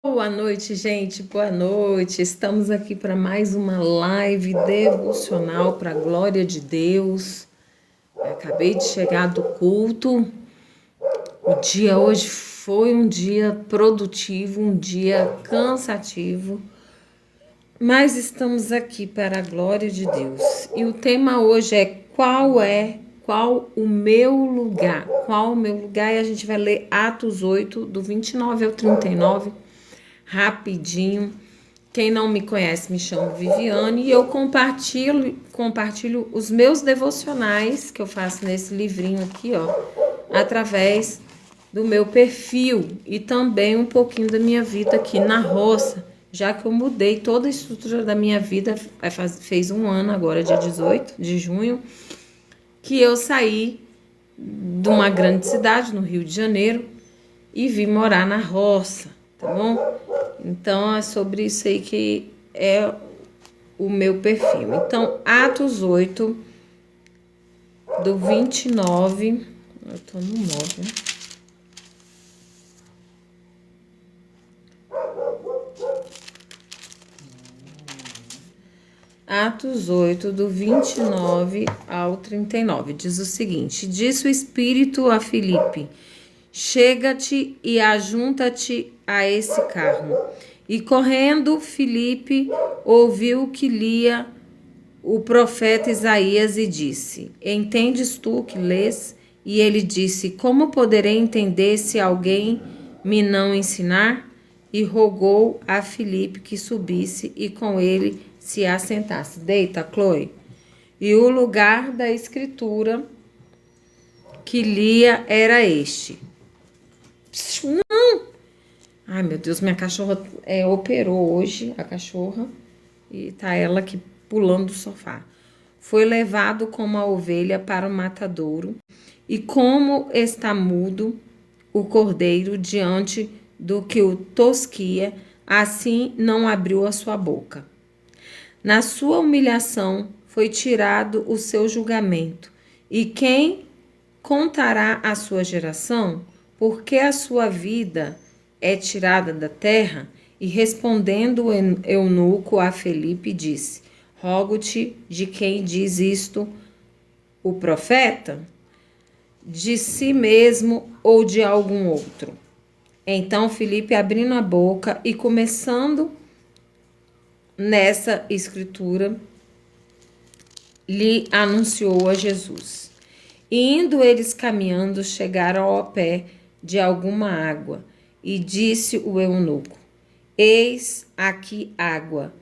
Boa noite, gente. Boa noite. Estamos aqui para mais uma live devocional para a glória de Deus. Acabei de chegar do culto. O dia hoje foi um dia produtivo, um dia cansativo, mas estamos aqui para a glória de Deus. E o tema hoje é qual o meu lugar? Qual o meu lugar? E a gente vai ler Atos 8, do 29 ao 39. Rapidinho. Quem não me conhece, me chamo Viviane e eu compartilho os meus devocionais que eu faço nesse livrinho aqui, ó, através do meu perfil e também um pouquinho da minha vida aqui na roça, já que eu mudei toda a estrutura da minha vida, fez um ano agora, dia 18 de junho, que eu saí de uma grande cidade, no Rio de Janeiro, e vim morar na roça, tá bom? Então, é sobre isso aí que é o meu perfil. Então, Atos 8, do 29... Eu tô no 9, né? Atos 8, do 29 ao 39, diz o seguinte: Disse o Espírito a Filipe: Chega-te e ajunta-te a esse carro. E correndo, Filipe ouviu que lia o profeta Isaías e disse: Entendes tu que lês? E ele disse: Como poderei entender se alguém me não ensinar? E rogou a Filipe que subisse e com ele se assentasse. Deita, Chloe. E o lugar da escritura que lia era este. Não! Ai, meu Deus, minha cachorra operou hoje, a cachorra, e tá ela aqui pulando do sofá. Foi levado como a ovelha para o matadouro, e como está mudo o cordeiro diante do que o tosquia, assim não abriu a sua boca. Na sua humilhação foi tirado o seu julgamento. E quem contará a sua geração? Porque a sua vida é tirada da terra? E respondendo o eunuco a Felipe disse: Rogo-te, de quem diz isto o profeta? De si mesmo ou de algum outro? Então Felipe, abrindo a boca e começando nessa escritura, lhe anunciou a Jesus. E indo eles caminhando, chegaram ao pé de alguma água, e disse o eunuco: Eis aqui água.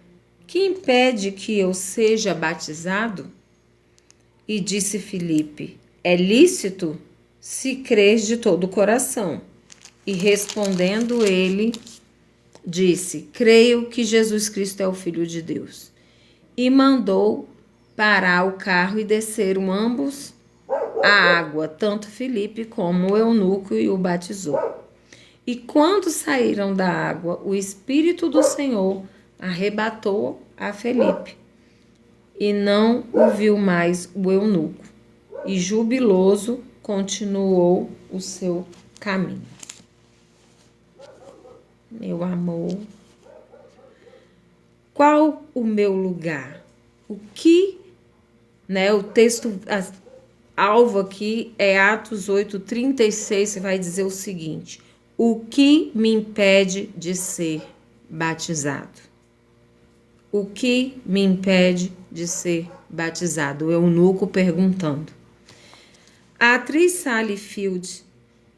Que impede que eu seja batizado? E disse Filipe: É lícito, se crês de todo o coração. E respondendo ele, disse: Creio que Jesus Cristo é o Filho de Deus. E mandou parar o carro e desceram ambos a água, tanto Filipe como o eunuco, e o batizou. E quando saíram da água, o Espírito do Senhor arrebatou a Filipe, e não o viu mais o eunuco, e jubiloso continuou o seu caminho. Meu amor, qual o meu lugar? O que, né, o texto alvo aqui é Atos 8:36, que vai dizer o seguinte: O que me impede de ser batizado? O que me impede de ser batizado? O eunuco perguntando. A atriz Sally Field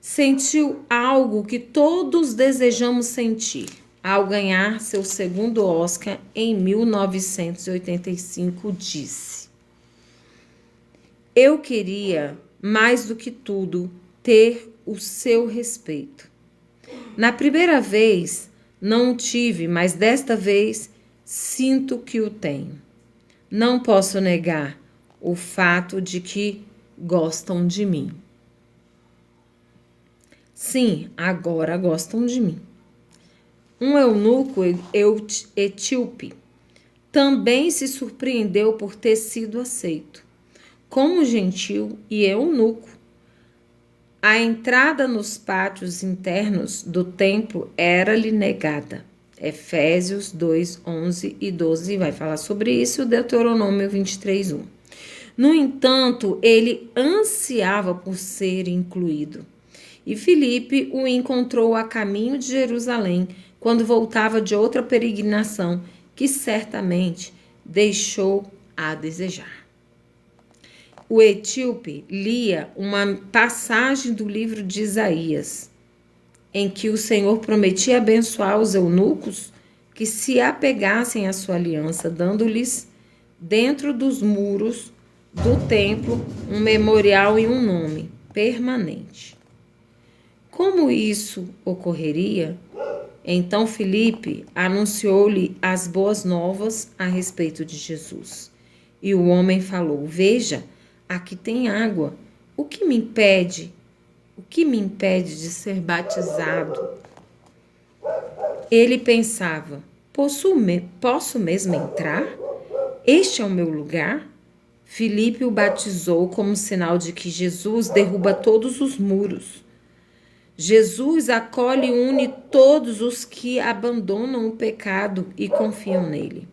sentiu algo que todos desejamos sentir ao ganhar seu segundo Oscar em 1985, disse: Eu queria, mais do que tudo, ter o seu respeito. Na primeira vez não o tive, mas desta vez sinto que o tenho. Não posso negar o fato de que gostam de mim. Sim, agora gostam de mim. Um eunuco etíope também se surpreendeu por ter sido aceito como gentil e eunuco. A entrada nos pátios internos do templo era-lhe negada. Efésios 2, 11 e 12 vai falar sobre isso, Deuteronômio 23, 1. No entanto, ele ansiava por ser incluído. E Filipe o encontrou a caminho de Jerusalém, quando voltava de outra peregrinação, que certamente deixou a desejar. O etíope lia uma passagem do livro de Isaías, em que o Senhor prometia abençoar os eunucos que se apegassem à sua aliança, dando-lhes, dentro dos muros do templo, um memorial e um nome permanente. Como isso ocorreria? Então Filipe anunciou-lhe as boas novas a respeito de Jesus. E o homem falou: Veja, aqui tem água. O que me impede de ser batizado? Ele pensava: posso mesmo entrar? Este é o meu lugar? Filipe o batizou como sinal de que Jesus derruba todos os muros. Jesus acolhe e une todos os que abandonam o pecado e confiam nele.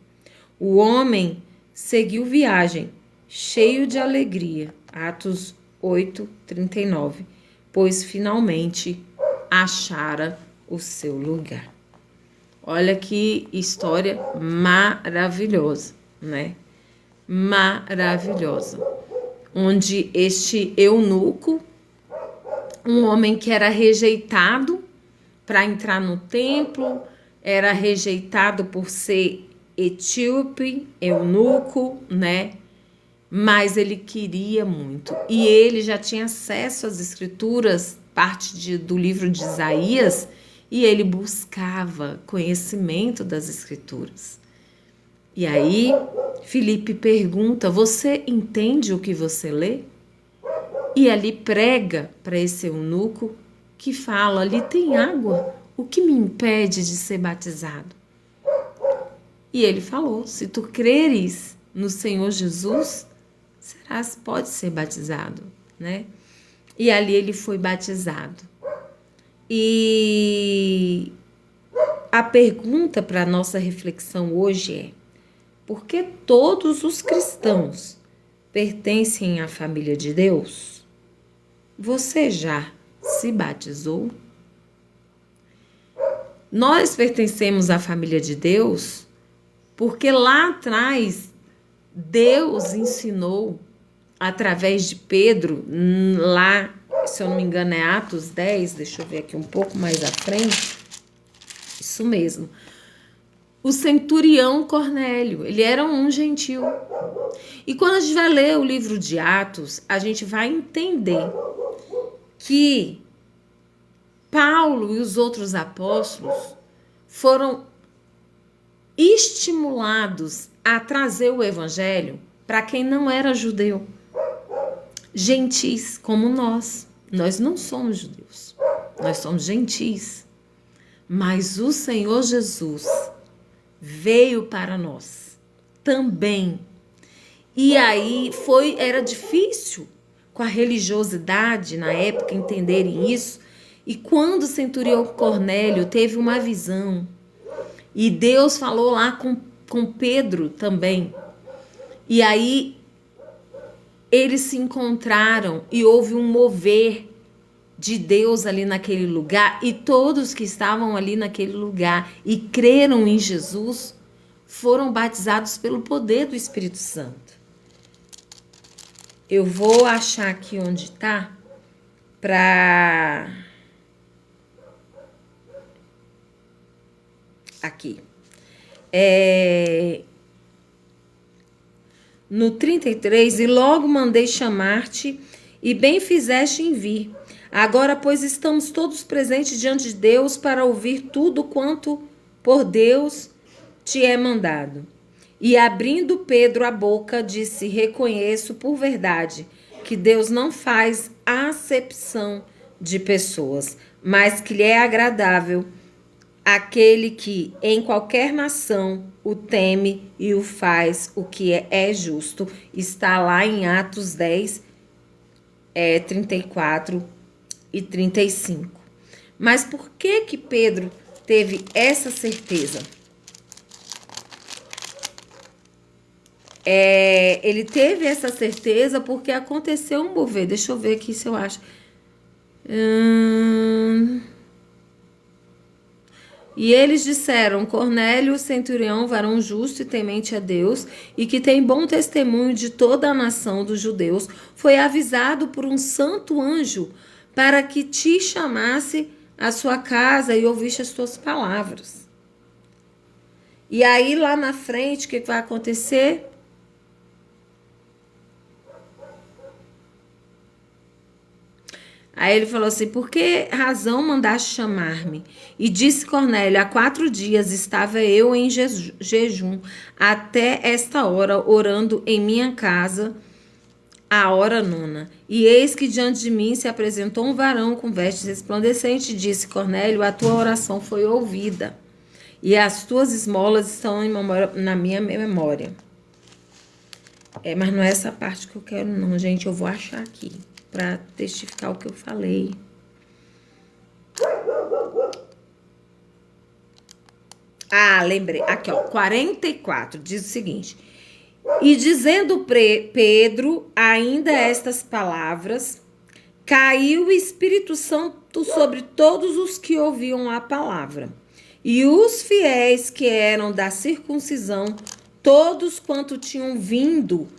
O homem seguiu viagem, cheio de alegria. Atos 8, 39. Pois finalmente achara o seu lugar. Olha que história maravilhosa, né? Maravilhosa. Onde este eunuco, um homem que era rejeitado para entrar no templo, era rejeitado por ser etíope, eunuco, né? Mas ele queria muito. E ele já tinha acesso às escrituras, parte do livro de Isaías, e ele buscava conhecimento das escrituras. E aí, Filipe pergunta: você entende o que você lê? E ali prega para esse eunuco que fala: ali tem água, o que me impede de ser batizado? E ele falou: se tu creres no Senhor Jesus, pode ser batizado, né? E ali ele foi batizado. E a pergunta para a nossa reflexão hoje é: por que todos os cristãos pertencem à família de Deus? Você já se batizou? Nós pertencemos à família de Deus porque lá atrás Deus ensinou através de Pedro, lá, se eu não me engano é Atos 10, deixa eu ver aqui um pouco mais à frente, isso mesmo, o centurião Cornélio, ele era um gentil. E quando a gente vai ler o livro de Atos, a gente vai entender que Paulo e os outros apóstolos foram estimulados a trazer o evangelho para quem não era judeu. Gentis como nós. Nós não somos judeus. Nós somos gentis. Mas o Senhor Jesus veio para nós também. E aí era difícil com a religiosidade na época entenderem isso. E quando o centurião Cornélio teve uma visão, e Deus falou lá com Pedro também, e aí eles se encontraram e houve um mover de Deus ali naquele lugar, e todos que estavam ali naquele lugar e creram em Jesus foram batizados pelo poder do Espírito Santo. Eu vou achar aqui onde está para... Aqui. No 33, e logo mandei chamar-te, e bem fizeste em vir. Agora, pois, estamos todos presentes diante de Deus para ouvir tudo quanto por Deus te é mandado. E abrindo Pedro a boca, disse: reconheço por verdade que Deus não faz acepção de pessoas, mas que lhe é agradável aquele que em qualquer nação o teme e o faz o que é justo. Está lá em Atos 10, 34 e 35. Mas por que Pedro teve essa certeza? Ele teve essa certeza porque aconteceu um mover. Deixa eu ver aqui se eu acho. E eles disseram: Cornélio, centurião, varão justo e temente a Deus, e que tem bom testemunho de toda a nação dos judeus, foi avisado por um santo anjo para que te chamasse à sua casa e ouvisse as tuas palavras. E aí, lá na frente, o que vai acontecer? Aí ele falou assim: por que razão mandaste chamar-me? E disse Cornélio: há 4 dias estava eu em jejum, até esta hora, orando em minha casa, a hora 9. E eis que diante de mim se apresentou um varão com vestes resplandecentes e disse: Cornélio, a tua oração foi ouvida, e as tuas esmolas estão na minha memória. Mas não é essa parte que eu quero não, gente. Eu vou achar aqui para testificar o que eu falei. Lembrei. Aqui, ó, 44, diz o seguinte: e dizendo Pedro ainda estas palavras, caiu o Espírito Santo sobre todos os que ouviam a palavra. E os fiéis que eram da circuncisão, todos quanto tinham vindo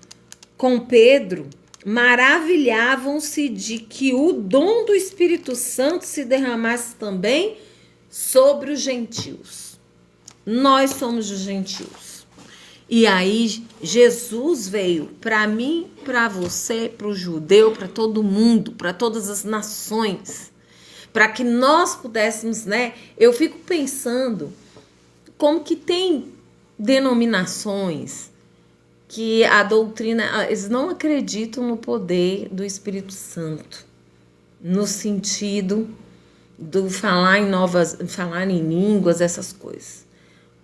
com Pedro, maravilhavam-se de que o dom do Espírito Santo se derramasse também sobre os gentios. Nós somos os gentios. E aí Jesus veio para mim, para você, para o judeu, para todo mundo, para todas as nações, para que nós pudéssemos, né? Eu fico pensando como que tem denominações que a doutrina, eles não acreditam no poder do Espírito Santo, no sentido do falar em línguas, essas coisas.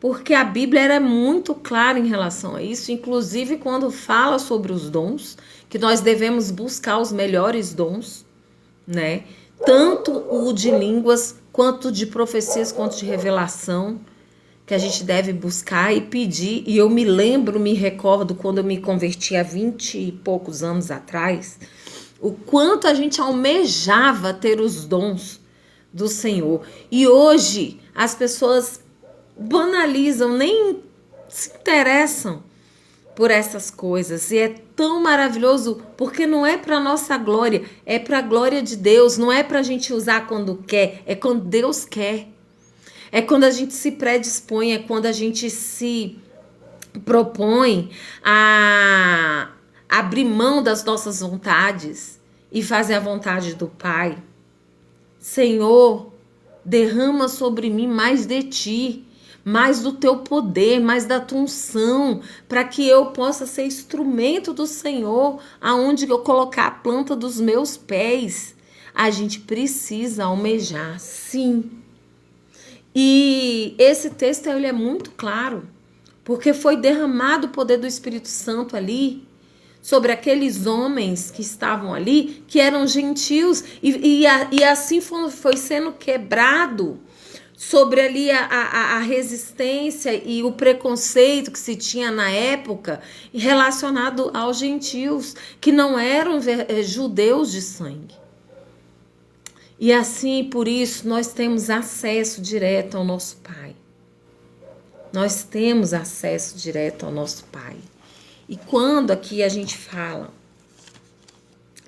Porque a Bíblia era muito clara em relação a isso, inclusive quando fala sobre os dons, que nós devemos buscar os melhores dons, né? Tanto o de línguas, quanto de profecias, quanto de revelação, que a gente deve buscar e pedir. E eu me recordo quando eu me converti há 20 e poucos anos atrás, o quanto a gente almejava ter os dons do Senhor. E hoje as pessoas banalizam, nem se interessam por essas coisas. E é tão maravilhoso, porque não é para nossa glória, é para a glória de Deus. Não é para a gente usar quando quer, é quando Deus quer. É quando a gente se predispõe, é quando a gente se propõe a abrir mão das nossas vontades e fazer a vontade do Pai. Senhor, derrama sobre mim mais de Ti, mais do Teu poder, mais da Tua unção, para que eu possa ser instrumento do Senhor, aonde eu colocar a planta dos meus pés. A gente precisa almejar, sim. E esse texto ele é muito claro, porque foi derramado o poder do Espírito Santo ali, sobre aqueles homens que estavam ali, que eram gentios, e assim foi sendo quebrado sobre ali a resistência e o preconceito que se tinha na época relacionado aos gentios, que não eram judeus de sangue. E assim, por isso, nós temos acesso direto ao nosso Pai. Nós temos acesso direto ao nosso Pai. E quando aqui a gente fala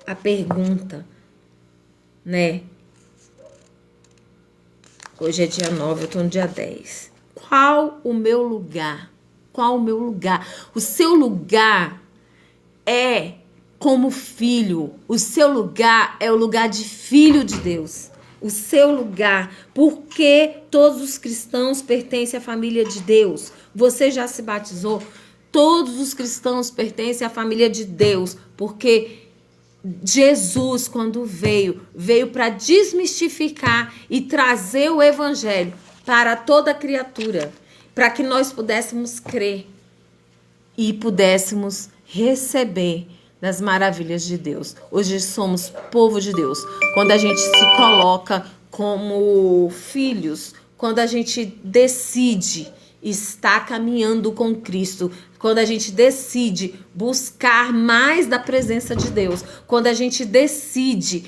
a pergunta, né? Hoje é dia 9, eu estou no dia 10. Qual o meu lugar? Qual o meu lugar? O seu lugar é como filho. O seu lugar é o lugar de filho de Deus. O seu lugar, porque todos os cristãos pertencem à família de Deus. Você já se batizou? Todos os cristãos pertencem à família de Deus, porque Jesus, quando veio para desmistificar e trazer o evangelho para toda criatura, para que nós pudéssemos crer e pudéssemos receber das maravilhas de Deus. Hoje somos povo de Deus. Quando a gente se coloca como filhos, quando a gente decide estar caminhando com Cristo, quando a gente decide buscar mais da presença de Deus, quando a gente decide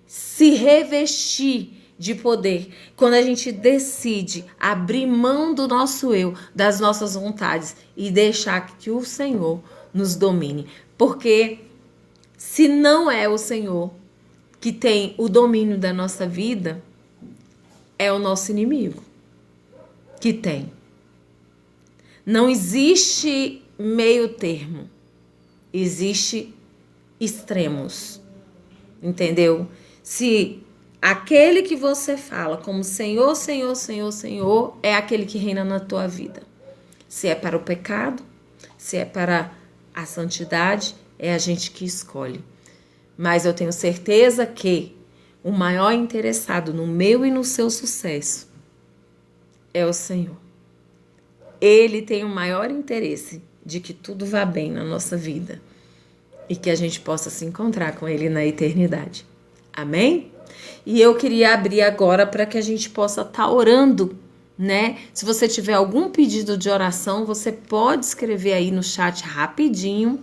se revestir de poder, quando a gente decide abrir mão do nosso eu, das nossas vontades e deixar que o Senhor nos domine. Porque se não é o Senhor que tem o domínio da nossa vida, é o nosso inimigo que tem. Não existe meio termo, existe extremos, entendeu? Se aquele que você fala como Senhor, Senhor, Senhor, Senhor, é aquele que reina na tua vida. Se é para o pecado, se é para a santidade, é a gente que escolhe. Mas eu tenho certeza que o maior interessado no meu e no seu sucesso é o Senhor. Ele tem o maior interesse de que tudo vá bem na nossa vida e que a gente possa se encontrar com Ele na eternidade. Amém? E eu queria abrir agora para que a gente possa estar orando, né? Se você tiver algum pedido de oração, você pode escrever aí no chat rapidinho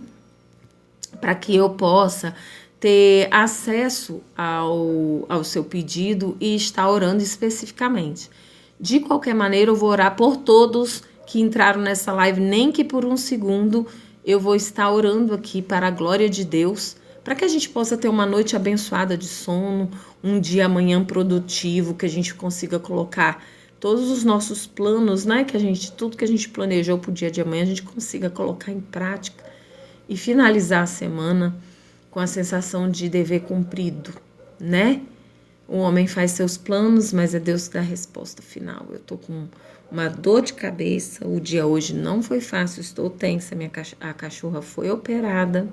para que eu possa ter acesso ao seu pedido e estar orando especificamente. De qualquer maneira, eu vou orar por todos que entraram nessa live, nem que por um segundo. Eu vou estar orando aqui para a glória de Deus, para que a gente possa ter uma noite abençoada de sono, um dia amanhã produtivo, que a gente consiga colocar todos os nossos planos, né? Tudo que a gente planejou para o dia de amanhã, a gente consiga colocar em prática e finalizar a semana com a sensação de dever cumprido, né? O homem faz seus planos, mas é Deus que dá a resposta final. Eu tô com uma dor de cabeça, o dia hoje não foi fácil, estou tensa, a cachorra foi operada.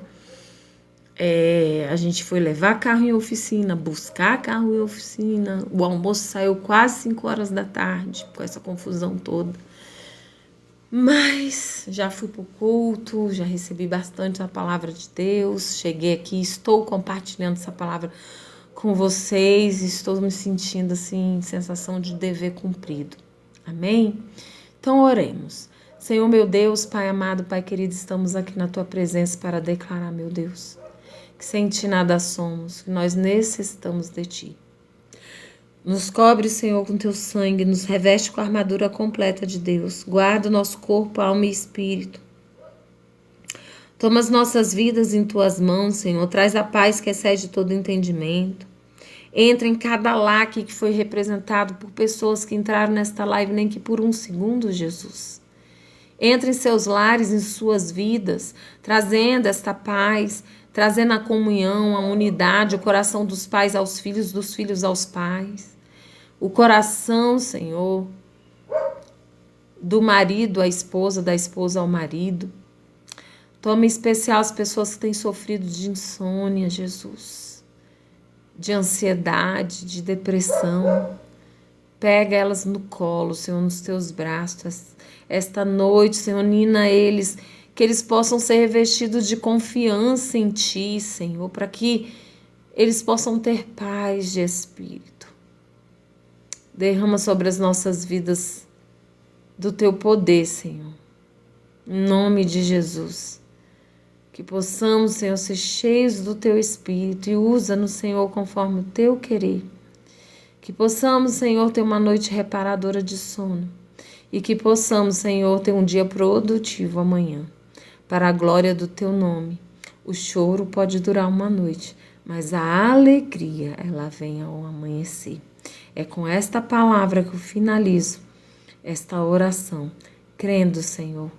A gente foi levar carro em oficina, buscar carro em oficina, o almoço saiu quase 5 horas da tarde, com essa confusão toda. Mas já fui pro culto, já recebi bastante a palavra de Deus, cheguei aqui, estou compartilhando essa palavra com vocês, estou me sentindo assim, sensação de dever cumprido. Amém? Então oremos. Senhor meu Deus, Pai amado, Pai querido, estamos aqui na Tua presença para declarar, meu Deus, que sem Ti nada somos, que nós necessitamos de Ti. Nos cobre, Senhor, com Teu sangue, nos reveste com a armadura completa de Deus, guarda o nosso corpo, alma e espírito. Toma as nossas vidas em Tuas mãos, Senhor, traz a paz que excede todo entendimento. Entra em cada lar que foi representado por pessoas que entraram nesta live, nem que por um segundo, Jesus. Entra em seus lares, em suas vidas, trazendo esta paz, trazendo a comunhão, a unidade, o coração dos pais aos filhos, dos filhos aos pais. O coração, Senhor, do marido à esposa, da esposa ao marido. Toma em especial as pessoas que têm sofrido de insônia, Jesus, de ansiedade, de depressão. Pega elas no colo, Senhor, nos teus braços. Esta noite, Senhor, nina eles, que eles possam ser revestidos de confiança em Ti, Senhor, para que eles possam ter paz de espírito. Derrama sobre as nossas vidas do Teu poder, Senhor, em nome de Jesus. Que possamos, Senhor, ser cheios do Teu Espírito e usa-nos, Senhor, conforme o Teu querer. Que possamos, Senhor, ter uma noite reparadora de sono e que possamos, Senhor, ter um dia produtivo amanhã, para a glória do Teu nome. O choro pode durar uma noite, mas a alegria, ela vem ao amanhecer. É com esta palavra que eu finalizo esta oração, crendo, Senhor,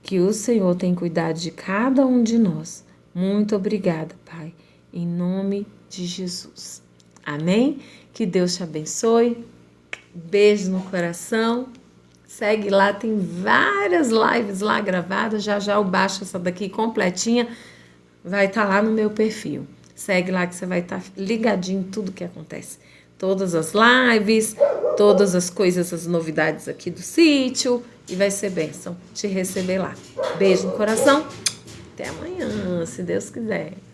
que o Senhor tem cuidado de cada um de nós. Muito obrigada, Pai, em nome de Jesus. Amém? Que Deus te abençoe. Beijo no coração. Segue lá, tem várias lives lá gravadas. Já já eu baixo essa daqui completinha. Vai estar lá no meu perfil. Segue lá que você vai estar ligadinho em tudo que acontece. Todas as lives, todas as coisas, as novidades aqui do sítio. E vai ser bênção te receber lá. Beijo no coração. Até amanhã. amanhã, se Deus quiser.